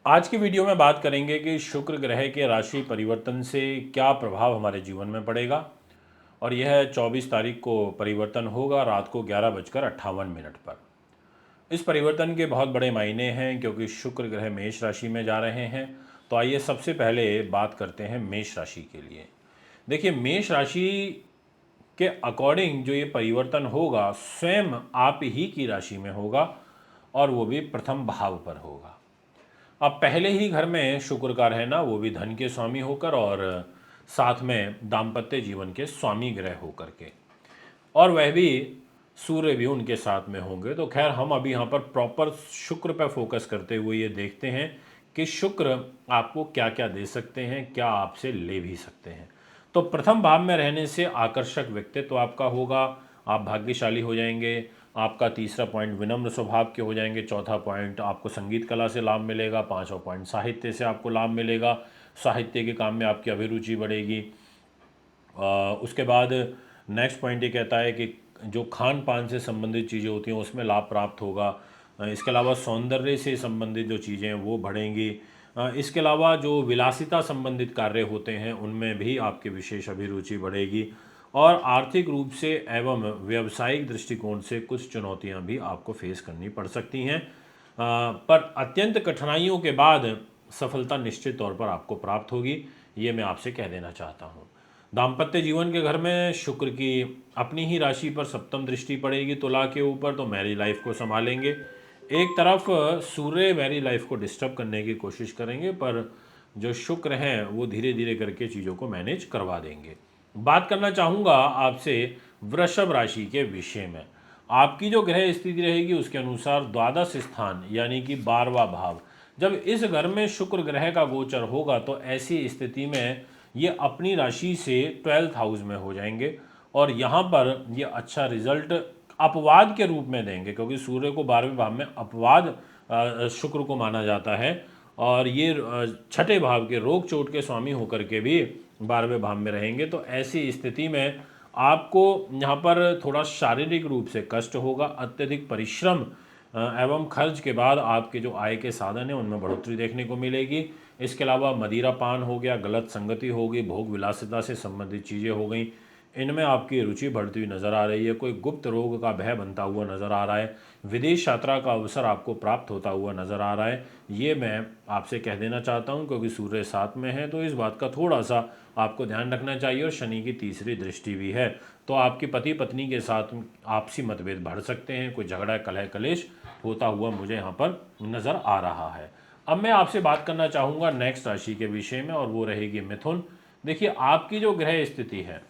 आज की वीडियो में बात करेंगे कि शुक्र ग्रह के राशि परिवर्तन से क्या प्रभाव हमारे जीवन में पड़ेगा। और यह 24 तारीख को परिवर्तन होगा रात को 11:58 पर। इस परिवर्तन के बहुत बड़े मायने हैं क्योंकि शुक्र ग्रह मेष राशि में जा रहे हैं। तो आइए सबसे पहले बात करते हैं मेष राशि के लिए। देखिए, मेष राशि के अकॉर्डिंग जो ये परिवर्तन होगा स्वयं आप ही की राशि में होगा, और वो भी प्रथम भाव पर होगा। अब पहले ही घर में शुक्र का रहना, वो भी धन के स्वामी होकर और साथ में दाम्पत्य जीवन के स्वामी ग्रह होकर के, और वह भी सूर्य भी उनके साथ में होंगे। तो खैर, हम अभी यहाँ पर प्रॉपर शुक्र पर फोकस करते हुए ये देखते हैं कि शुक्र आपको क्या क्या दे सकते हैं, क्या आपसे ले भी सकते हैं। तो प्रथम भाव में रहने से आकर्षक व्यक्तित्व आपका होगा, आप भाग्यशाली हो जाएंगे। आपका तीसरा पॉइंट विनम्र स्वभाव के हो जाएंगे। चौथा पॉइंट आपको संगीत कला से लाभ मिलेगा। पांचवा पॉइंट साहित्य से आपको लाभ मिलेगा, साहित्य के काम में आपकी अभिरुचि बढ़ेगी। उसके बाद नेक्स्ट पॉइंट ये कहता है कि जो खान पान से संबंधित चीज़ें होती हैं उसमें लाभ प्राप्त होगा। इसके अलावा सौंदर्य से संबंधित जो चीज़ें हैं वो बढ़ेंगी। इसके अलावा जो विलासिता संबंधित कार्य होते हैं उनमें भी आपकी विशेष अभिरुचि बढ़ेगी। और आर्थिक रूप से एवं व्यावसायिक दृष्टिकोण से कुछ चुनौतियां भी आपको फेस करनी पड़ सकती हैं, पर अत्यंत कठिनाइयों के बाद सफलता निश्चित तौर पर आपको प्राप्त होगी, ये मैं आपसे कह देना चाहता हूँ। दाम्पत्य जीवन के घर में शुक्र की अपनी ही राशि पर सप्तम दृष्टि पड़ेगी तुला के ऊपर, तो मैरिज लाइफ को संभालेंगे। एक तरफ सूर्य मैरिज लाइफ को डिस्टर्ब करने की कोशिश करेंगे, पर जो शुक्र हैं वो धीरे धीरे करके चीज़ों को मैनेज करवा देंगे। बात करना चाहूँगा आपसे वृषभ राशि के विषय में। आपकी जो ग्रह स्थिति रहेगी उसके अनुसार द्वादश स्थान यानी कि 12वां भाव, जब इस घर में शुक्र ग्रह का गोचर होगा तो ऐसी स्थिति में ये अपनी राशि से 12th हाउस में हो जाएंगे, और यहाँ पर ये अच्छा रिजल्ट अपवाद के रूप में देंगे, क्योंकि सूर्य को 12वें भाव में अपवाद शुक्र को माना जाता है। और ये छठे भाव के रोग चोट के स्वामी होकर के भी 12वें भाव में रहेंगे। तो ऐसी स्थिति में आपको यहाँ पर थोड़ा शारीरिक रूप से कष्ट होगा। अत्यधिक परिश्रम एवं खर्च के बाद आपके जो आय के साधन हैं उनमें बढ़ोतरी देखने को मिलेगी। इसके अलावा मदिरा पान हो गया, गलत संगति होगी, भोग विलासिता से संबंधित चीज़ें हो गई, इनमें आपकी रुचि बढ़ती हुई नजर आ रही है। कोई गुप्त रोग का भय बनता हुआ नजर आ रहा है। विदेश यात्रा का अवसर आपको प्राप्त होता हुआ नजर आ रहा है, ये मैं आपसे कह देना चाहता हूँ, क्योंकि सूर्य साथ में है तो इस बात का थोड़ा सा आपको ध्यान रखना चाहिए। और शनि की तीसरी दृष्टि भी है, तो आपकी पति पत्नी के साथ आपसी मतभेद बढ़ सकते हैं, कोई झगड़ा कलह कलेश होता हुआ मुझे यहाँ पर नजर आ रहा है। अब मैं आपसे बात करना चाहूँगा नेक्स्ट राशि के विषय में, और वो रहेगी मिथुन। देखिए, आपकी जो ग्रह स्थिति है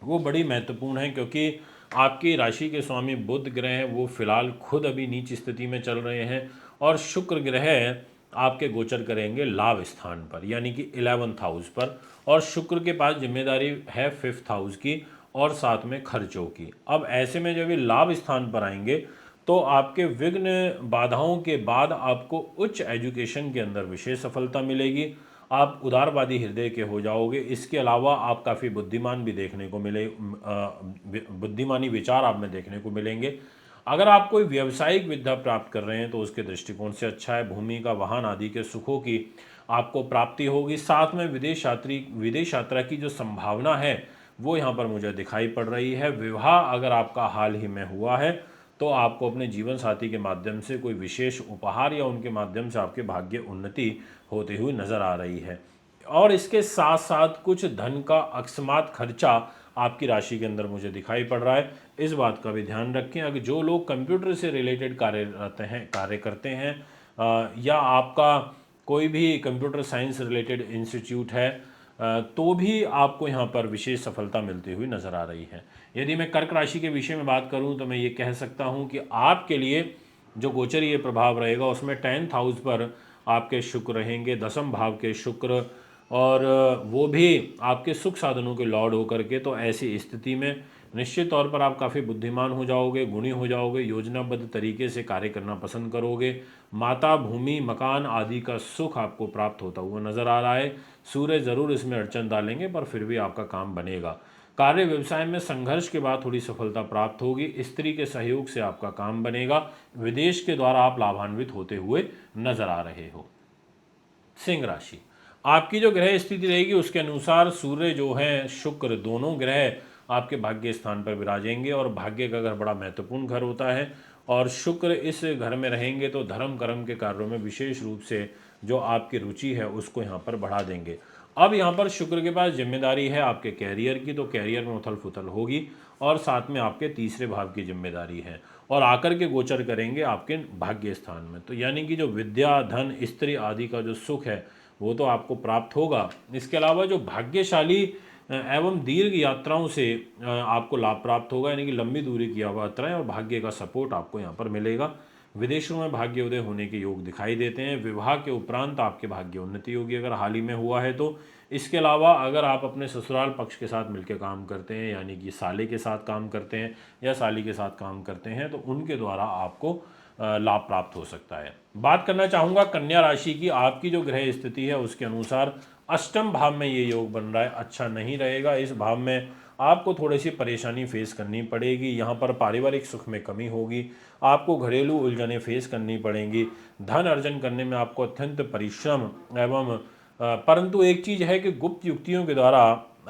वो बड़ी महत्वपूर्ण है, क्योंकि आपकी राशि के स्वामी बुध ग्रह हैं, वो फिलहाल खुद अभी नीच स्थिति में चल रहे हैं, और शुक्र ग्रह आपके गोचर करेंगे लाभ स्थान पर यानी कि 11th हाउस पर, और शुक्र के पास जिम्मेदारी है 5th हाउस की और साथ में खर्चों की। अब ऐसे में जब ये लाभ स्थान पर आएंगे तो आपके विघ्न बाधाओं के बाद आपको उच्च एजुकेशन के अंदर विशेष सफलता मिलेगी। आप उदारवादी हृदय के हो जाओगे। इसके अलावा आप काफ़ी बुद्धिमान भी देखने को मिले, बुद्धिमानी विचार आप में देखने को मिलेंगे। अगर आप कोई व्यावसायिक विद्या प्राप्त कर रहे हैं तो उसके दृष्टिकोण से अच्छा है। भूमि का वाहन आदि के सुखों की आपको प्राप्ति होगी। साथ में विदेश यात्रा की जो संभावना है वो यहाँ पर मुझे दिखाई पड़ रही है। विवाह अगर आपका हाल ही में हुआ है तो आपको अपने जीवन साथी के माध्यम से कोई विशेष उपहार या उनके माध्यम से आपके भाग्य उन्नति होती हुई नजर आ रही है। और इसके साथ साथ कुछ धन का अकस्मात खर्चा आपकी राशि के अंदर मुझे दिखाई पड़ रहा है। इस बात का भी ध्यान रखें। अगर जो लोग कंप्यूटर से रिलेटेड कार्य करते हैं, या आपका कोई भी कंप्यूटर साइंस रिलेटेड इंस्टीट्यूट है, तो भी आपको यहाँ पर विशेष सफलता मिलती हुई नजर आ रही है। यदि मैं कर्क राशि के विषय में बात करूँ तो मैं ये कह सकता हूँ कि आपके लिए जो गोचरीय प्रभाव रहेगा उसमें 10th हाउस पर आपके शुक्र रहेंगे, दसम भाव के शुक्र, और वो भी आपके सुख साधनों के लॉर्ड होकर के। तो ऐसी स्थिति में निश्चित तौर पर आप काफ़ी बुद्धिमान हो जाओगे, गुणी हो जाओगे, योजनाबद्ध तरीके से कार्य करना पसंद करोगे। माता, भूमि, मकान आदि का सुख आपको प्राप्त होता हुआ नजर आ रहा है। सूर्य जरूर इसमें अड़चन डालेंगे, पर फिर भी आपका काम बनेगा। कार्य व्यवसाय में संघर्ष के बाद थोड़ी सफलता प्राप्त होगी। स्त्री के सहयोग से आपका काम बनेगा। विदेश के द्वारा आप लाभान्वित होते हुए नजर आ रहे हो। सिंह राशि, आपकी जो ग्रह स्थिति रहेगी उसके अनुसार सूर्य जो है, शुक्र, दोनों ग्रह आपके भाग्य स्थान पर विराजेंगे। और भाग्य का घर बड़ा महत्वपूर्ण घर होता है, और शुक्र इस घर में रहेंगे तो धर्म कर्म के कार्यों में विशेष रूप से जो आपकी रुचि है उसको यहाँ पर बढ़ा देंगे। अब यहाँ पर शुक्र के पास जिम्मेदारी है आपके कैरियर की, तो कैरियर में उथल पुथल होगी, और साथ में आपके तीसरे भाव की जिम्मेदारी है, और आकर के गोचर करेंगे आपके भाग्य स्थान में। तो यानी कि जो विद्या, धन, स्त्री आदि का जो सुख है वो तो आपको प्राप्त होगा। इसके अलावा जो भाग्यशाली एवं दीर्घ यात्राओं से आपको लाभ प्राप्त होगा, यानी कि लंबी दूरी की यात्राएं, और भाग्य का सपोर्ट आपको यहाँ पर मिलेगा। विदेशों में भाग्य उदय होने के योग दिखाई देते हैं। विवाह के उपरांत आपके भाग्य उन्नति होगी अगर हाल ही में हुआ है तो। इसके अलावा अगर आप अपने ससुराल पक्ष के साथ मिलकर काम करते हैं, यानी कि साले के साथ काम करते हैं या साली के साथ काम करते हैं, तो उनके द्वारा आपको लाभ प्राप्त हो सकता है। बात करना चाहूँगा कन्या राशि की। आपकी जो ग्रह स्थिति है उसके अनुसार अष्टम भाव में ये योग बन रहा है, अच्छा नहीं रहेगा। इस भाव में आपको थोड़ी सी परेशानी फेस करनी पड़ेगी। यहाँ पर पारिवारिक सुख में कमी होगी, आपको घरेलू उलझनें फेस करनी पड़ेंगी। धन अर्जन करने में आपको अत्यंत परिश्रम एवं परंतु एक चीज़ है कि गुप्त युक्तियों के द्वारा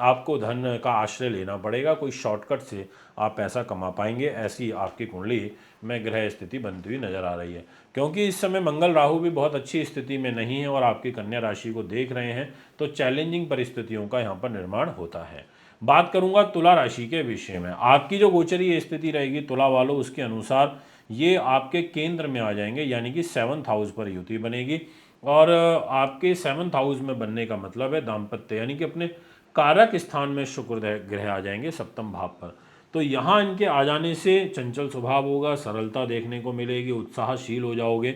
आपको धन का आश्रय लेना पड़ेगा। कोई शॉर्टकट से आप पैसा कमा पाएंगे, ऐसी आपकी कुंडली में ग्रह स्थिति बनती हुई नजर आ रही है। क्योंकि इस समय मंगल राहु भी बहुत अच्छी स्थिति में नहीं है और आपकी कन्या राशि को देख रहे हैं, तो चैलेंजिंग परिस्थितियों का यहाँ पर निर्माण होता है। बात करूंगा तुला राशि के विषय में। आपकी जो गोचरीय स्थिति रहेगी तुला वालों, उसके अनुसार ये आपके केंद्र में आ जाएंगे, यानी कि 7th हाउस पर युति बनेगी। और आपके 7th हाउस में बनने का मतलब है दाम्पत्य, यानी कि अपने कारक स्थान में शुक्र ग्रह आ जाएंगे 7th भाव पर। तो यहाँ इनके आ जाने से चंचल स्वभाव होगा, सरलता देखने को मिलेगी, उत्साहशील हो जाओगे,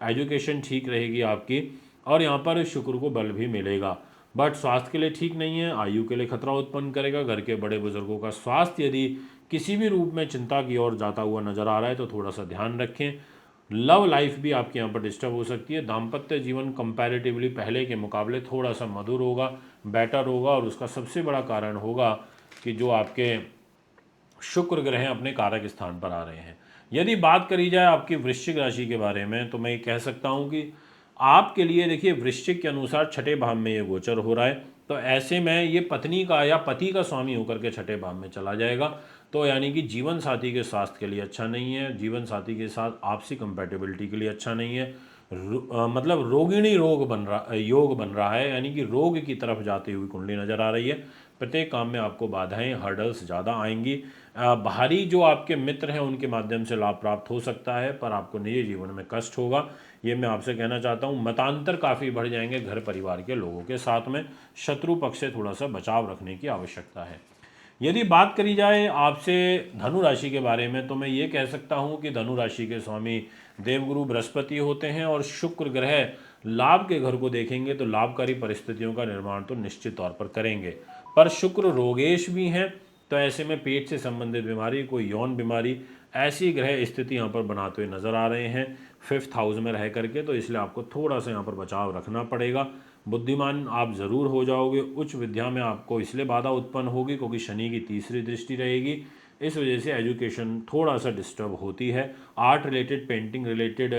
एजुकेशन ठीक रहेगी आपकी, और यहाँ पर शुक्र को बल भी मिलेगा। बट स्वास्थ्य के लिए ठीक नहीं है, आयु के लिए खतरा उत्पन्न करेगा। घर के बड़े बुजुर्गों का स्वास्थ्य यदि किसी भी रूप में चिंता की ओर जाता हुआ नजर आ रहा है तो थोड़ा सा ध्यान रखें। लव लाइफ भी आपके यहाँ पर डिस्टर्ब हो सकती है। दाम्पत्य जीवन कंपैरेटिवली पहले के मुकाबले थोड़ा सा मधुर होगा, बेटर होगा, और उसका सबसे बड़ा कारण होगा कि जो आपके शुक्र ग्रह अपने कारक स्थान पर आ रहे हैं। यदि बात करी जाए आपकी वृश्चिक राशि के बारे में, तो मैं ये कह सकता हूँ कि आपके लिए देखिए वृश्चिक के अनुसार छठे भाव में ये गोचर हो रहा है, तो ऐसे में ये पत्नी का या पति का स्वामी होकर के छठे भाव में चला जाएगा। तो यानी कि जीवन साथी के स्वास्थ्य के लिए अच्छा नहीं है, जीवन साथी के साथ आपसी कंपैटिबिलिटी के लिए अच्छा नहीं है। मतलब रोगिणी योग बन रहा है, यानी कि रोग की तरफ जाती हुई कुंडली नजर आ रही है। प्रत्येक काम में आपको बाधाएं, हर्डल्स ज़्यादा आएंगी। बाहरी जो आपके मित्र हैं उनके माध्यम से लाभ प्राप्त हो सकता है, पर आपको निजी जीवन में कष्ट होगा, ये मैं आपसे कहना चाहता हूँ। मतांतर काफ़ी बढ़ जाएंगे घर परिवार के लोगों के साथ में। शत्रु पक्ष से थोड़ा सा बचाव रखने की आवश्यकता है। यदि बात करी जाए आपसे धनु राशि के बारे में, तो मैं ये कह सकता हूँ कि धनु राशि के स्वामी देवगुरु बृहस्पति होते हैं, और शुक्र ग्रह लाभ के घर को देखेंगे तो लाभकारी परिस्थितियों का निर्माण तो निश्चित तौर पर करेंगे। पर शुक्र रोगेश भी हैं, तो ऐसे में पेट से संबंधित बीमारी, कोई यौन बीमारी, ऐसी ग्रह स्थिति यहाँ पर बनाते हुए नजर आ रहे हैं 5th हाउस में रह करके। तो इसलिए आपको थोड़ा सा यहाँ पर बचाव रखना पड़ेगा। बुद्धिमान आप ज़रूर हो जाओगे। उच्च विद्या में आपको इसलिए बाधा उत्पन्न होगी क्योंकि शनि की तीसरी दृष्टि रहेगी, इस वजह से एजुकेशन थोड़ा सा डिस्टर्ब होती है। Art related, painting related,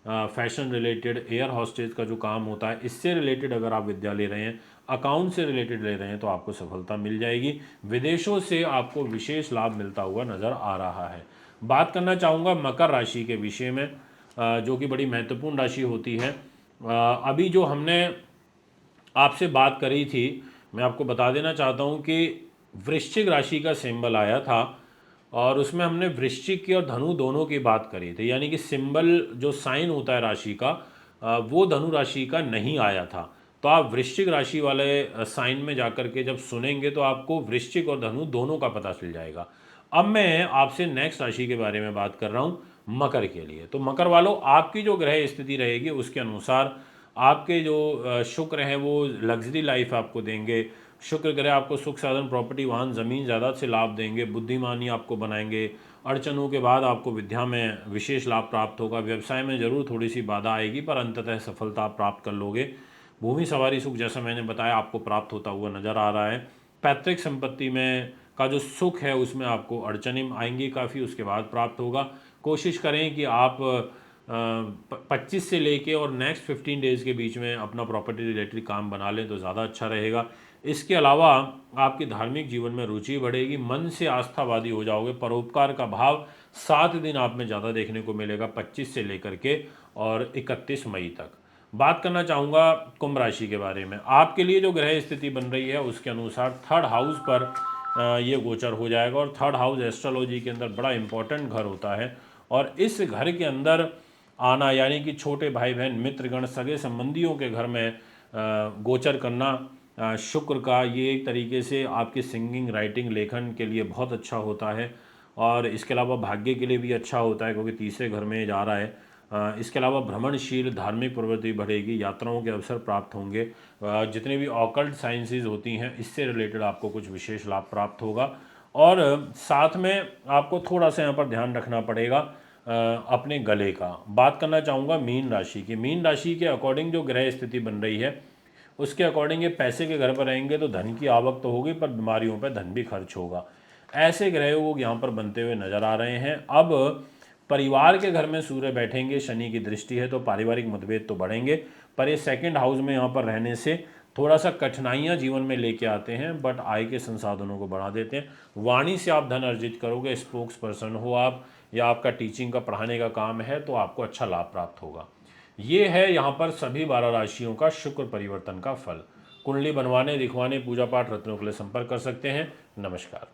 fashion related, air hostess का जो काम होता है, इससे रिलेटेड अगर आप विद्या ले रहे हैं, अकाउंट से रिलेटेड ले रहे हैं, तो आपको सफलता मिल जाएगी। विदेशों से आपको विशेष लाभ मिलता हुआ नज़र आ रहा है। बात करना चाहूँगा मकर राशि के विषय में, जो कि बड़ी महत्वपूर्ण राशि होती है। अभी जो हमने आपसे बात करी थी, मैं आपको बता देना चाहता हूँ कि वृश्चिक राशि का सिंबल आया था, और उसमें हमने वृश्चिक की और धनु दोनों की बात करी थी। यानी कि सिंबल जो साइन होता है राशि का, वो धनु राशि का नहीं आया था। तो आप वृश्चिक राशि वाले साइन में जाकर के जब सुनेंगे तो आपको वृश्चिक और धनु दोनों का पता चल जाएगा। अब मैं आपसे नेक्स्ट राशि के बारे में बात कर रहा हूँ, मकर के लिए। तो मकर वालों, आपकी जो ग्रह स्थिति रहेगी उसके अनुसार आपके जो शुक्र हैं वो लग्जरी लाइफ आपको देंगे। शुक्र ग्रह आपको सुख साधन, प्रॉपर्टी, वाहन, ज़मीन जायदाद से लाभ देंगे। बुद्धिमानी आपको बनाएंगे। अड़चनों के बाद आपको विद्या में विशेष लाभ प्राप्त होगा। व्यवसाय में जरूर थोड़ी सी बाधा आएगी, पर अंततः सफलता आप प्राप्त कर लोगे। भूमि सवारी सुख, जैसा मैंने बताया, आपको प्राप्त होता हुआ नजर आ रहा है। पैतृक संपत्ति में का जो सुख है उसमें आपको अड़चनें आएंगी काफ़ी, उसके बाद प्राप्त होगा। कोशिश करें कि आप 25 से लेके और नेक्स्ट 15 डेज़ के बीच में अपना प्रॉपर्टी रिलेटेड काम बना लें तो ज़्यादा अच्छा रहेगा। इसके अलावा आपकी धार्मिक जीवन में रुचि बढ़ेगी, मन से आस्थावादी हो जाओगे, परोपकार का भाव 7 दिन आप में ज़्यादा देखने को मिलेगा 25 से लेकर के और 31 मई तक। बात करना चाहूँगा कुंभ राशि के बारे में। आपके लिए जो ग्रह स्थिति बन रही है उसके अनुसार थर्ड हाउस पर ये गोचर हो जाएगा और थर्ड हाउस एस्ट्रोलॉजी के अंदर बड़ा इंपॉर्टेंट घर होता है और इस घर के अंदर आना यानी कि छोटे भाई बहन मित्रगण सगे संबंधियों के घर में गोचर करना शुक्र का, ये एक तरीके से आपकी सिंगिंग राइटिंग लेखन के लिए बहुत अच्छा होता है और इसके अलावा भाग्य के लिए भी अच्छा होता है क्योंकि तीसरे घर में जा रहा है। इसके अलावा भ्रमणशील धार्मिक प्रवृत्ति बढ़ेगी, यात्राओं के अवसर प्राप्त होंगे, जितने भी ऑकल्ट साइंसेज होती हैं इससे रिलेटेड आपको कुछ विशेष लाभ प्राप्त होगा और साथ में आपको थोड़ा सा यहाँ पर ध्यान रखना पड़ेगा अपने गले का। बात करना चाहूँगा मीन राशि की। मीन राशि के अकॉर्डिंग जो ग्रह स्थिति बन रही है उसके अकॉर्डिंग ये पैसे के घर पर रहेंगे तो धन की आवक तो होगी पर बीमारियों पर धन भी खर्च होगा। ऐसे ग्रह वो यहाँ पर बनते हुए नजर आ रहे हैं। अब परिवार के घर में सूर्य बैठेंगे, शनि की दृष्टि है तो पारिवारिक मतभेद तो बढ़ेंगे पर ये सेकंड हाउस में यहाँ पर रहने से थोड़ा सा कठिनाइयाँ जीवन में लेके आते हैं बट आय के संसाधनों को बढ़ा देते हैं। वाणी से आप धन अर्जित करोगे, स्पोक्स पर्सन हो आप या आपका टीचिंग का पढ़ाने का काम है तो आपको अच्छा लाभ प्राप्त होगा। ये है यहाँ पर सभी 12 राशियों का शुक्र परिवर्तन का फल। कुंडली बनवाने, दिखवाने, पूजा पाठ रत्नों के लिए संपर्क कर सकते हैं। नमस्कार।